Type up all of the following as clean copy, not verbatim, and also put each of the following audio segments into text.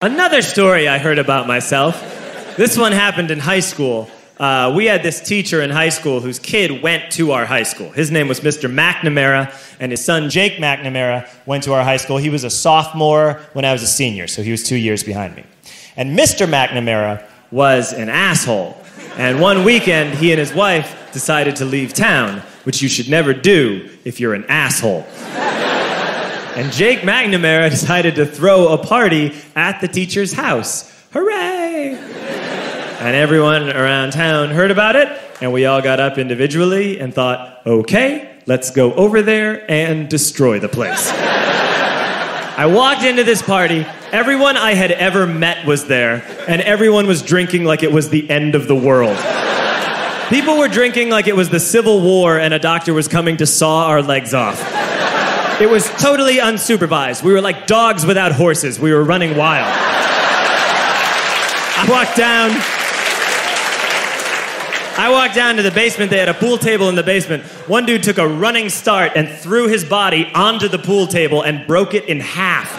Another story I heard about myself. This one happened in high school. We had this teacher in high school whose kid went to our high school. His name was Mr. McNamara, and his son Jake McNamara went to our high school. He was a sophomore when I was a senior, so he was 2 years behind me. And Mr. McNamara was an asshole. And one weekend, he and his wife decided to leave town, which you should never do if you're an asshole. And Jake McNamara decided to throw a party at the teacher's house. Hooray! And everyone around town heard about it, and we all got up individually and thought, okay, let's go over there and destroy the place. I walked into this party, everyone I had ever met was there, and everyone was drinking like it was the end of the world. People were drinking like it was the Civil War and a doctor was coming to saw our legs off. It was totally unsupervised. We were like dogs without horses. We were running wild. I walked down to the basement. They had a pool table in the basement. One dude took a running start and threw his body onto the pool table and broke it in half.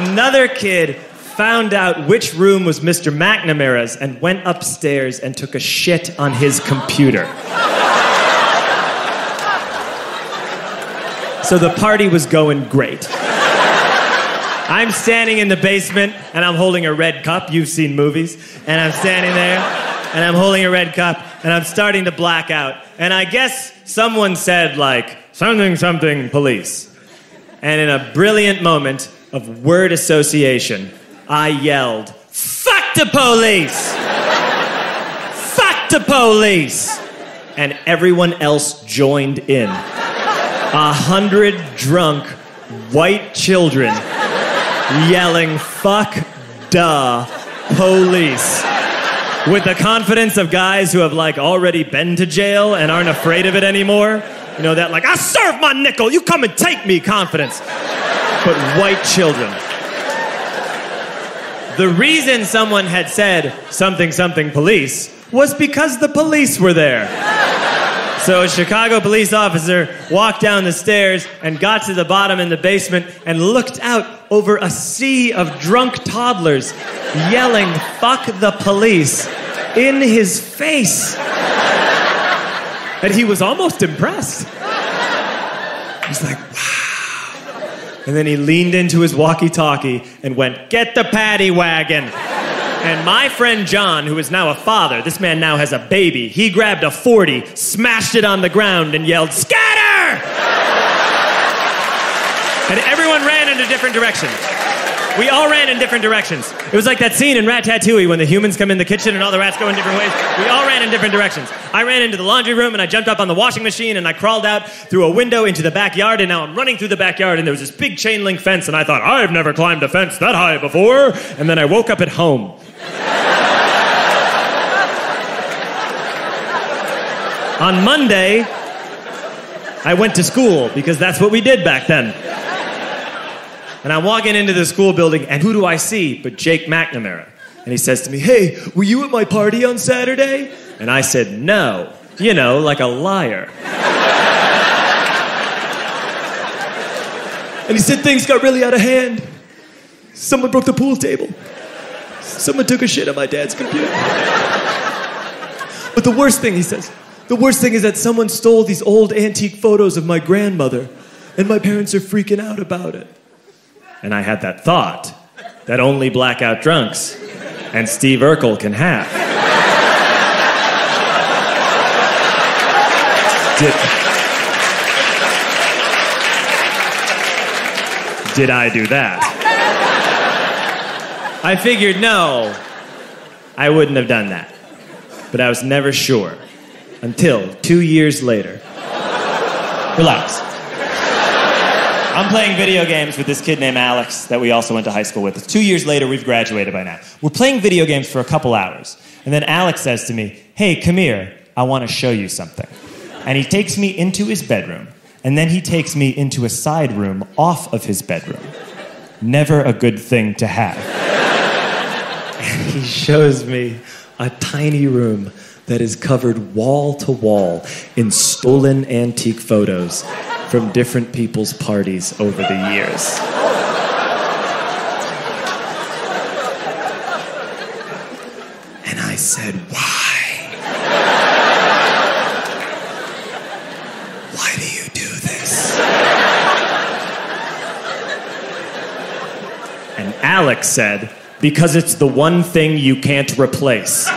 Another kid found out which room was Mr. McNamara's and went upstairs and took a shit on his computer. So the party was going great. I'm standing in the basement and I'm holding a red cup. You've seen movies. And I'm standing there and I'm holding a red cup and I'm starting to black out. And I guess someone said like, something police. And in a brilliant moment of word association, I yelled, fuck the police! Fuck the police! And everyone else joined in. 100 drunk white children yelling, fuck the police. With the confidence of guys who have like already been to jail and aren't afraid of it anymore. You know, that like, I serve my nickel, you come and take me confidence. But white children. The reason someone had said something police was because the police were there. So a Chicago police officer walked down the stairs and got to the bottom in the basement and looked out over a sea of drunk toddlers yelling, fuck the police, in his face. And he was almost impressed. He's like, wow. And then he leaned into his walkie-talkie and went, get the paddy wagon. And my friend John, who is now a father, this man now has a baby, he grabbed a 40, smashed it on the ground, and yelled, scatter! And everyone ran in a different direction. We all ran in different directions. It was like that scene in Ratatouille when the humans come in the kitchen and all the rats go in different ways. We all ran in different directions. I ran into the laundry room and I jumped up on the washing machine and I crawled out through a window into the backyard, and now I'm running through the backyard and there was this big chain link fence and I thought, I've never climbed a fence that high before. And then I woke up at home. On Monday, I went to school because that's what we did back then. And I'm walking into the school building, and who do I see but Jake McNamara? And he says to me, hey, were you at my party on Saturday? And I said, no. You know, like a liar. And he said things got really out of hand. Someone broke the pool table. Someone took a shit on my dad's computer. But the worst thing, he says, the worst thing is that someone stole these old antique photos of my grandmother, and my parents are freaking out about it. And I had that thought that only blackout drunks and Steve Urkel can have. Did I do that? I figured, no, I wouldn't have done that. But I was never sure until 2 years later. Relax. I'm playing video games with this kid named Alex that we also went to high school with. 2 years later, we've graduated by now. We're playing video games for a couple hours. And then Alex says to me, hey, come here, I want to show you something. And he takes me into his bedroom. And then he takes me into a side room off of his bedroom. Never a good thing to have. And he shows me a tiny room that is covered wall to wall in stolen antique photos from different people's parties over the years. said, "Why? Why do you do this?" And Alex said, "Because it's the one thing you can't replace."